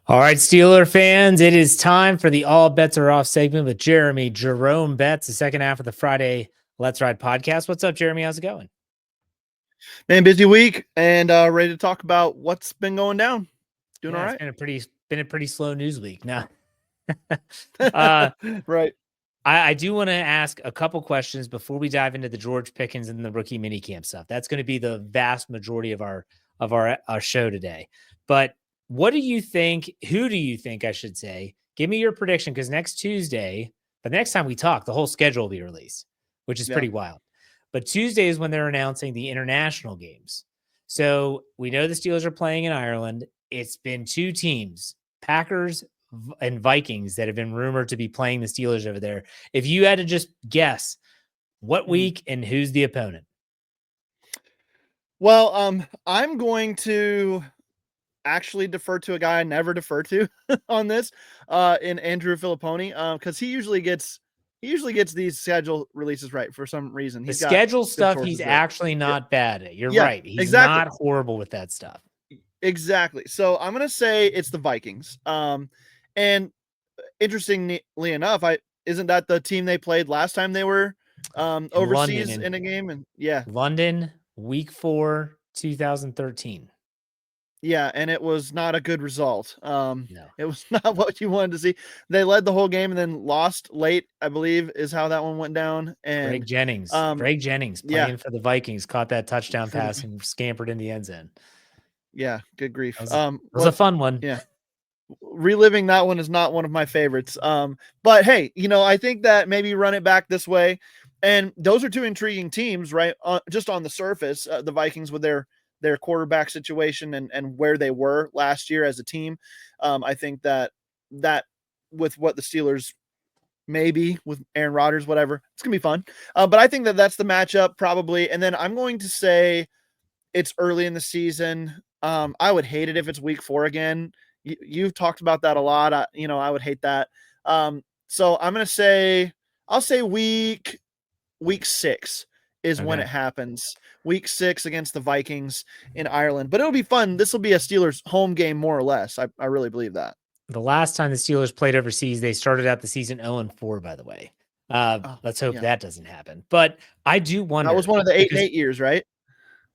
All right, Steeler fans, it is time for the All Betz Are Off segment with Jeremy Jerome Betz, the second half of the Friday Let's Ride podcast. What's up, Jeremy? How's it going? Man, busy week and ready to talk about what's been going down. Doing all Yeah, it's right. been a pretty slow news week. Now, uh, Right. I do want to ask a couple questions before we dive into the George Pickens and the rookie minicamp stuff. That's going to be the vast majority of our show today. But what do you think? Who do you think I should say? Give me your prediction, because next Tuesday, the next time we talk, the whole schedule will be released, which is Yeah. pretty wild. But Tuesday is when they're announcing the international games. So we know the Steelers are playing in Ireland. It's been two teams, Packers and Vikings, that have been rumored to be playing the Steelers over there. If you had to just guess what week and who's the opponent? Well, I'm going to actually defer to a guy I never defer to on this, in Andrew Filipponi, because he usually gets these schedule releases right for some reason. The He's got schedule good stuff, he's sources there. actually not bad at. You're Yeah, right. He's exactly. not horrible with that stuff. Exactly. So I'm gonna say it's the Vikings. And interestingly enough, isn't that the team they played last time they were overseas in a game? And yeah, London, week 4, 2013. yeah, and it was not a good result. No. It was not what you wanted to see. They led the whole game and then lost late, I believe, is how that one went down. And Greg Jennings yeah, playing for the Vikings caught that touchdown for the pass and scampered in the end zone. yeah, good grief. It was a fun one. Yeah. Reliving that one is not one of my favorites. But hey, I think that maybe run it back this way. And those are two intriguing teams, right? Just on the surface, the Vikings with their quarterback situation and where they were last year as a team. I think that with what the Steelers maybe with Aaron Rodgers, whatever, it's gonna be fun. But I think that that's the matchup probably. And then I'm going to say it's early in the season. I would hate it if it's week 4 again. You've talked about that a lot. I would hate that. So I'm gonna say I'll say week 6 is when it happens. Week 6 against the Vikings in Ireland. But it'll be fun. This will be a Steelers home game, more or less. I really believe that. The last time the Steelers played overseas, they started out the season 0-4, by the way. Let's hope that doesn't happen. But I do wonder. That was one of the 8-8 years, right?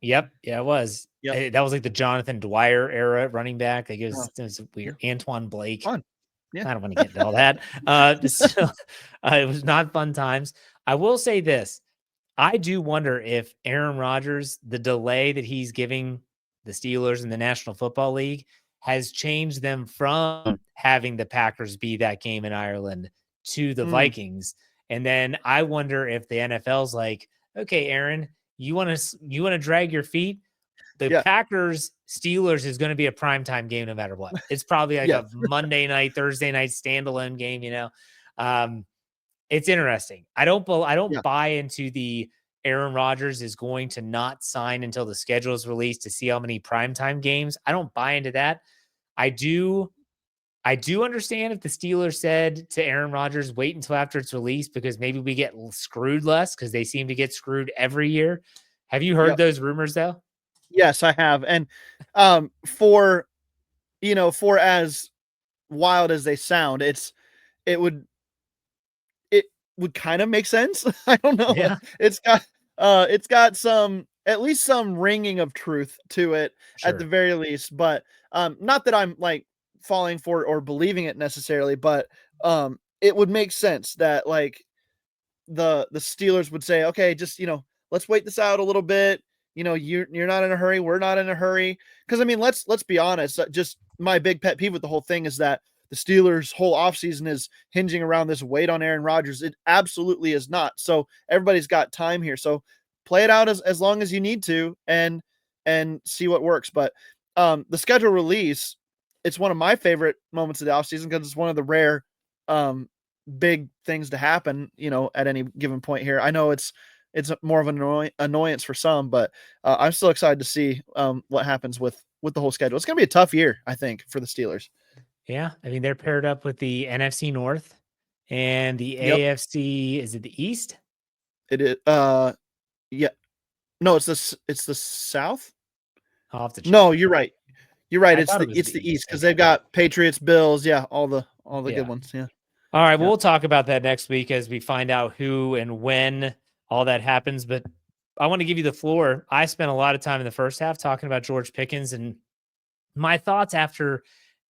Yep. Yeah, it was. Yep. That was like the Jonathan Dwyer era running back. Like it was weird. Antoine Blake. Fun. Yeah. I don't want to get into all that. It was not fun times. I will say this. I do wonder if Aaron Rodgers, the delay that he's giving the Steelers in the National Football League, has changed them from having the Packers be that game in Ireland to the Vikings. And then I wonder if the NFL's like, okay, Aaron, you want to drag your feet? The Packers Steelers is going to be a primetime game no matter what. It's probably like a Monday night, Thursday night standalone game, It's interesting. I don't buy into the Aaron Rodgers is going to not sign until the schedule is released to see how many primetime games. I don't buy into that. I do understand if the Steelers said to Aaron Rodgers, wait until after it's released because maybe we get screwed less because they seem to get screwed every year. Have you heard those rumors though? Yes, I have. And for as wild as they sound, it would kind of make sense. I don't know. Yeah. It's got some, at least some ringing of truth to it at the very least, but not that I'm like falling for it or believing it necessarily, but it would make sense that like the Steelers would say, okay, just let's wait this out a little bit. You're not in a hurry, we're not in a hurry. Because I mean, let's be honest. Just my big pet peeve with the whole thing is that the Steelers' whole offseason is hinging around this wait on Aaron Rodgers. It absolutely is not. So everybody's got time here. So play it out as long as you need to and see what works. But the schedule release, it's one of my favorite moments of the offseason because it's one of the rare big things to happen, at any given point here. I know it's more of an annoyance for some, but I'm still excited to see what happens with the whole schedule. It's going to be a tough year, I think, for the Steelers. Yeah. I mean, they're paired up with the NFC North and the AFC. Is it the East? It is. Yeah. No, it's the South. I'll have to check. No, you're right. You're right. I It's thought the it was it's the the East because Okay. they've got Patriots, Bills, all the Yeah. good ones. Yeah. All right. Well, Yeah. we'll talk about that next week as we find out who and when all that happens. But I want to give you the floor. I spent a lot of time in the first half talking about George Pickens and my thoughts after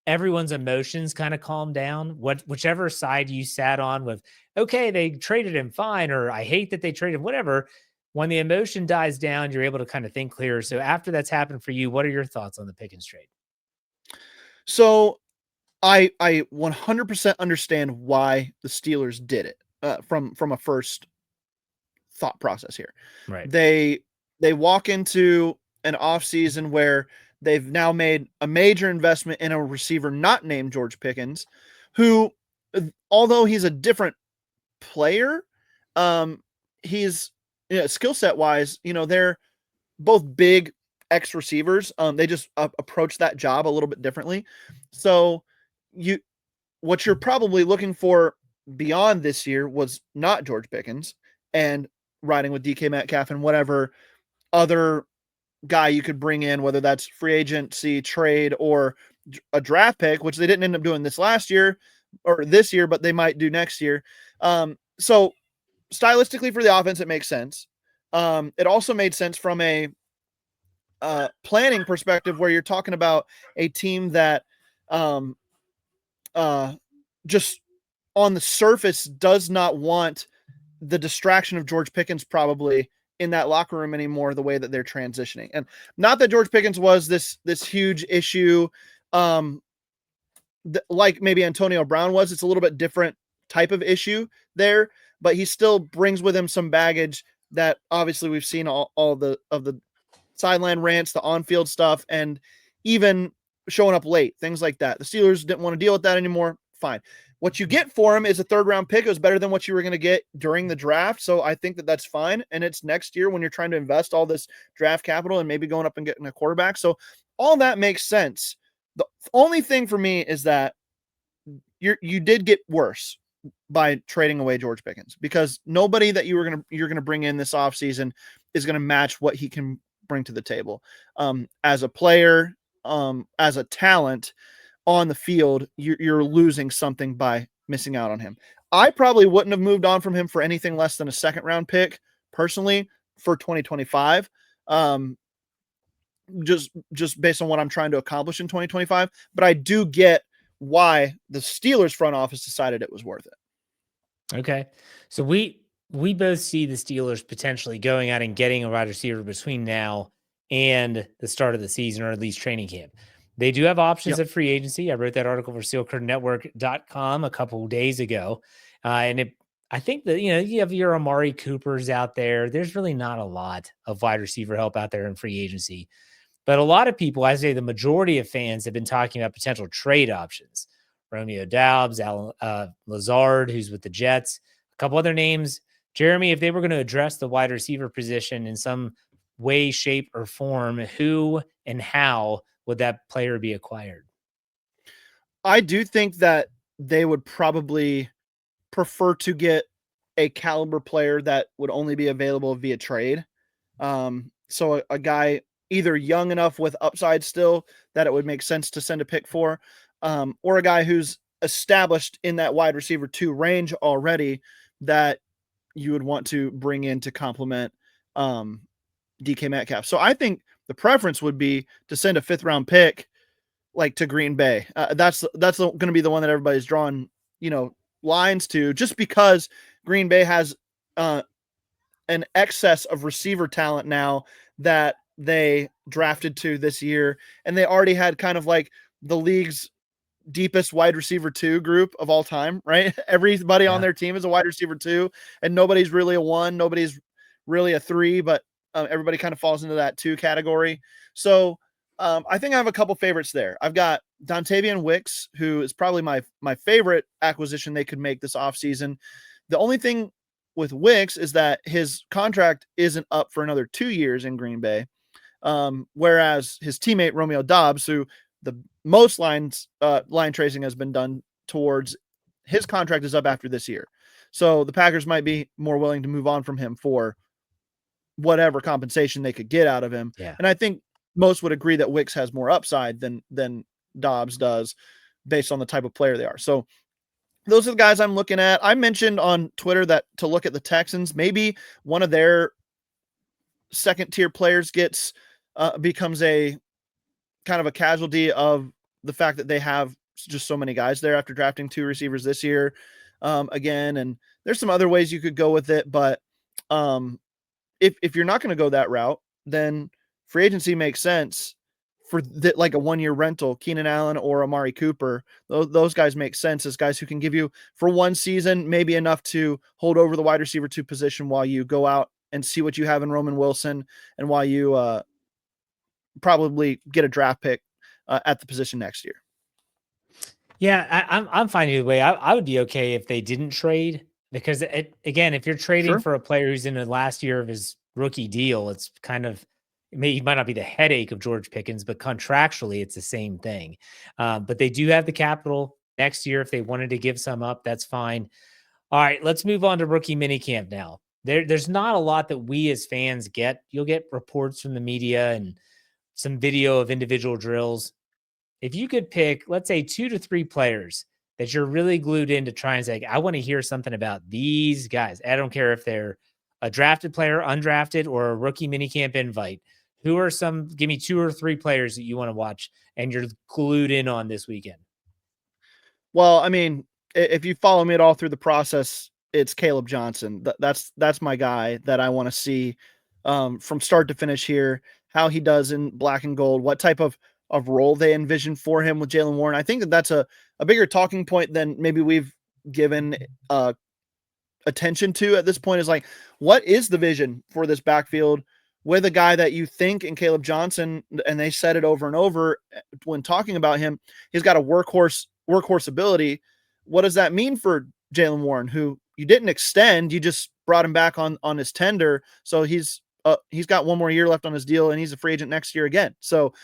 everyone's emotions kind of calmed down. Whichever side you sat on with, okay, they traded him fine, or I hate that they traded whatever. When the emotion dies down, you're able to kind of think clearer. So after that's happened for you, what are your thoughts on the Pickens trade? So I 100% understand why the Steelers did it from a first thought process here. Right. They walk into an offseason where they've now made a major investment in a receiver not named George Pickens, who, although he's a different player, he's skill set wise, they're both big X receivers. They just approach that job a little bit differently. So what you're probably looking for beyond this year was not George Pickens and riding with DK Metcalf and whatever other guy you could bring in, whether that's free agency, trade, or a draft pick, which they didn't end up doing this year, but they might do next year. So stylistically for the offense, it makes sense. It also made sense from a planning perspective where you're talking about a team that just on the surface does not want the distraction of George Pickens probably in that locker room anymore, the way that they're transitioning. And not that George Pickens was this huge issue, like maybe Antonio Brown was. It's a little bit different type of issue there, but he still brings with him some baggage that obviously we've seen all of the sideline rants, the on-field stuff, and even showing up late, things like that. The Steelers didn't want to deal with that anymore. Fine. What you get for him is a third-round pick. It was better than what you were going to get during the draft, so I think that that's fine. And it's next year when you're trying to invest all this draft capital and maybe going up and getting a quarterback. So all that makes sense. The only thing for me is that you did get worse by trading away George Pickens, because nobody that you're gonna bring in this offseason is going to match what he can bring to the table as a player, as a talent. On the field, you're losing something by missing out on him. I probably wouldn't have moved on from him for anything less than a second round pick personally for 2025. Just based on what I'm trying to accomplish in 2025, but I do get why the Steelers front office decided it was worth it. Okay. So we both see the Steelers potentially going out and getting a wide receiver between now and the start of the season, or at least training camp. They do have options at free agency. I wrote that article for SteelCurtainNetwork.com a couple of days ago. I think that, you have your Amari Coopers out there. There's really not a lot of wide receiver help out there in free agency. But a lot of people, I say the majority of fans, have been talking about potential trade options. Romeo Doubs, Lazard, who's with the Jets, a couple other names. Jeremy, if they were going to address the wide receiver position in some way, shape, or form, who and how would that player be acquired? I do think that they would probably prefer to get a caliber player that would only be available via trade. So a guy either young enough with upside still that it would make sense to send a pick for, or a guy who's established in that wide receiver 2 range already that you would want to bring in to complement DK Metcalf. So I think the preference would be to send a 5th round pick like to Green Bay. That's going to be the one that everybody's drawing, lines to, just because Green Bay has an excess of receiver talent now that they drafted to this year. And they already had kind of like the league's deepest wide receiver 2 group of all time, right? Everybody on their team is a wide receiver 2, and nobody's really a 1, nobody's really a 3, but everybody kind of falls into that 2 category. So I think I have a couple favorites there. I've got Dontavian Wicks, who is probably my favorite acquisition they could make this offseason. The only thing with Wicks is that his contract isn't up for another 2 years in Green Bay, whereas his teammate Romeo Doubs, who the most line tracing has been done towards, his contract is up after this year. So the Packers might be more willing to move on from him for whatever compensation they could get out of him. Yeah. And I think most would agree that Wicks has more upside than Dobbs does based on the type of player they are. So those are the guys I'm looking at. I mentioned on Twitter that to look at the Texans, maybe one of their second tier players becomes a kind of a casualty of the fact that they have just so many guys there after drafting 2 receivers this year again. And there's some other ways you could go with it, but if you're not going to go that route, then free agency makes sense for like a 1-year rental. Keenan Allen or Amari Cooper, those guys make sense as guys who can give you for 1 season, maybe enough to hold over the wide receiver 2 position while you go out and see what you have in Roman Wilson, and while you probably get a draft pick at the position next year. Yeah, I'm fine either way. I would be okay if they didn't trade, because again, if you're trading for a player who's in the last year of his rookie deal, it's kind of, he might not be the headache of George Pickens, but contractually it's the same thing. But they do have the capital next year. If they wanted to give some up, that's fine. All right, let's move on to rookie minicamp now. There's not a lot that we as fans get. You'll get reports from the media and some video of individual drills. If you could pick, let's say 2 to 3 players that you're really glued in to try and say, I want to hear something about these guys. I don't care if they're a drafted player, undrafted, or a rookie minicamp invite. Who are some, give me 2 or 3 players that you want to watch and you're glued in on this weekend? Well, I mean, if you follow me at all through the process, it's Caleb Johnson. That's my guy that I want to see from start to finish here, how he does in black and gold, what type of role they envision for him with Jaylen Warren. I think that's a bigger talking point than maybe we've given attention to at this point, is like, what is the vision for this backfield with a guy that you think in Caleb Johnson, and they said it over and over when talking about him, he's got a workhorse ability. What does that mean for Jaylen Warren, who you didn't extend, you just brought him back on his tender. So he's got 1 more year left on his deal and he's a free agent next year again. So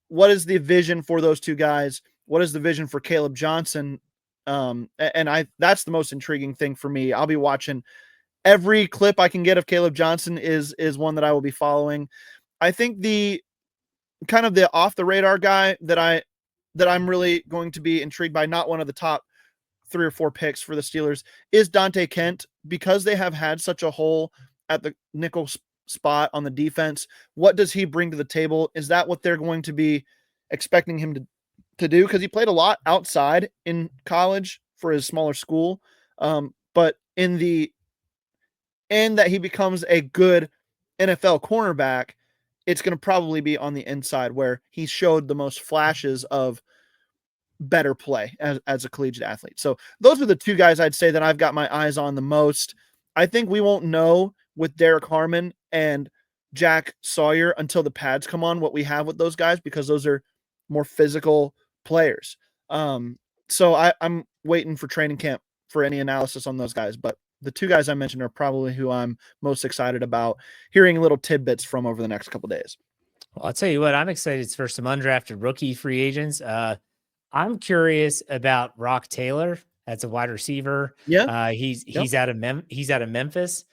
what is the vision for those 2 guys? What is the vision for Caleb Johnson? That's the most intriguing thing for me. I'll be watching every clip I can get of Caleb Johnson is one that I will be following. I think the kind of the off the radar guy that I'm really going to be intrigued by, not one of the top 3 or 4 picks for the Steelers, is Dante Kent, because they have had such a hole at the nickel spot on the defense. What does he bring to the table? Is that what they're going to be expecting him to do? Because he played a lot outside in college for his smaller school. But in the end that he becomes a good NFL cornerback, it's going to probably be on the inside, where he showed the most flashes of better play as a collegiate athlete. So those are the 2 guys I'd say that I've got my eyes on the most. I think we won't know with Derek Harmon and Jack Sawyer until the pads come on what we have with those guys, because those are more physical players. So I'm waiting for training camp for any analysis on those guys, but the 2 guys I mentioned are probably who I'm most excited about hearing little tidbits from over the next couple of days. Well, I'll tell you what, I'm excited for some undrafted rookie free agents. I'm curious about Rock Taylor. That's a wide receiver. Yeah. He's out of Memphis.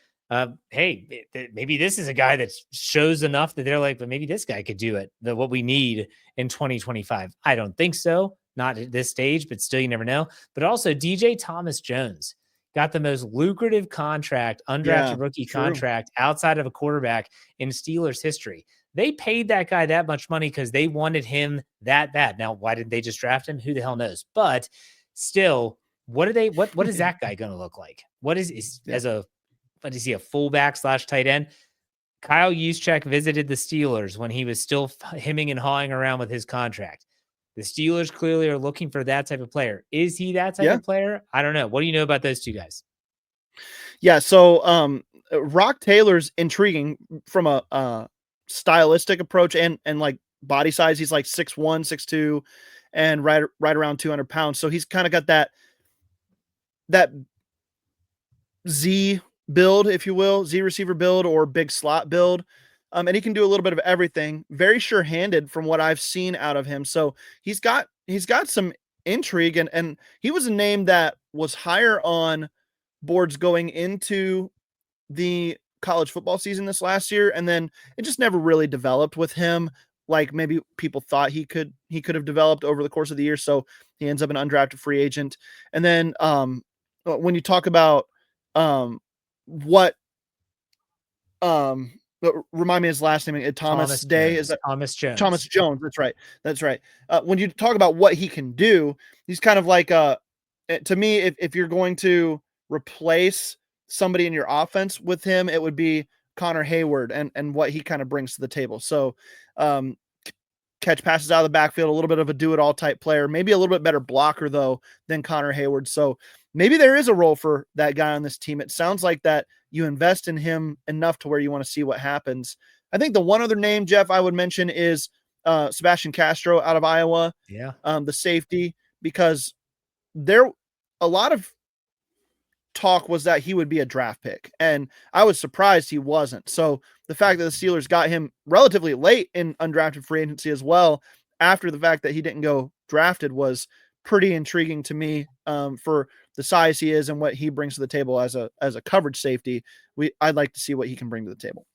Hey, maybe this is a guy that shows enough that they're like, but maybe this guy could do it. What we need in 2025. I don't think so. Not at this stage, but still, you never know. But also DJ Thomas Jones got the most lucrative contract, undrafted rookie contract outside of a quarterback in Steelers history. They paid that guy that much money because they wanted him that bad. Now, why didn't they just draft him? Who the hell knows? But still, what is that guy going to look like? What is he, a fullback / tight end? Kyle Juszczyk visited the Steelers when he was still hemming and hawing around with his contract. The Steelers clearly are looking for that type of player. Is he that type of player? I don't know. What do you know about those 2 guys? Yeah. So Rock Taylor's intriguing from a stylistic approach and like body size. He's like 6'1", 6'2", and right around 200 pounds. So he's kind of got that Z build, if you will, Z receiver build or big slot build. And he can do a little bit of everything. Very sure-handed from what I've seen out of him. So he's got some intrigue, and he was a name that was higher on boards going into the college football season this last year, and then it just never really developed with him. like maybe people thought he could have developed over the course of the year. So he ends up an undrafted free agent. And then when you talk about what remind me his last name, Thomas Day, Jones. is that Thomas Jones? Thomas Jones. That's right. When you talk about what he can do, he's kind of like to me, if you're going to replace somebody in your offense with him, it would be Connor Hayward and what he kind of brings to the table. So catch passes out of the backfield, a little bit of a do-it-all type player, maybe a little bit better blocker though than Connor Hayward. So maybe there is a role for that guy on this team. It sounds like that you invest in him enough to where you want to see what happens. I think the one other name, Jeff, I would mention is Sebastian Castro out of Iowa. Yeah. The safety, because there a lot of talk was that he would be a draft pick, and I was surprised he wasn't. So the fact that the Steelers got him relatively late in undrafted free agency as well, after the fact that he didn't go drafted, was pretty intriguing to me for the size he is and what he brings to the table as a coverage safety. I'd like to see what he can bring to the table.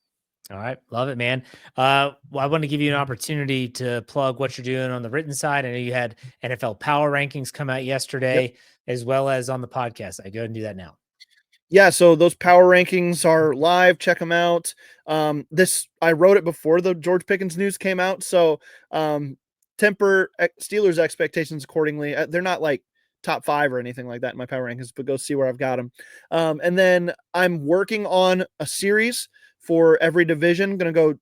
All right. Love it, man. Well, I want to give you an opportunity to plug what you're doing on the written side. I know you had NFL power rankings come out yesterday, as well as on the podcast. I go ahead and do that now. Yeah, so those power rankings are live. Check them out. I wrote it before the George Pickens news came out, so temper Steelers expectations accordingly. They're not like top 5 or anything like that in my power rankings, but go see where I've got them. And then I'm working on a series for every division. Going to go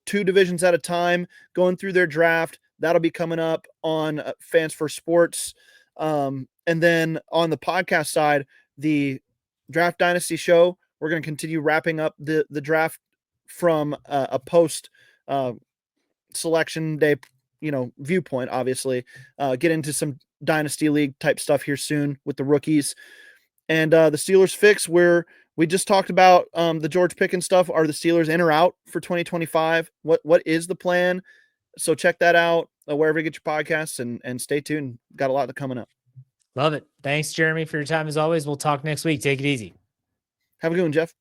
2 divisions at a time, going through their draft. That'll be coming up on Fans for Sports. And then on the podcast side, the Draft Dynasty show, we're going to continue wrapping up the draft from a post selection day, viewpoint, obviously. Get into some Dynasty League type stuff here soon with the rookies. And the Steelers Fix, where we just talked about the George Pickens stuff. Are the Steelers in or out for 2025? What is the plan? So check that out wherever you get your podcasts, and stay tuned. Got a lot coming up. Love it. Thanks, Jeremy, for your time as always. We'll talk next week. Take it easy. Have a good one, Jeff.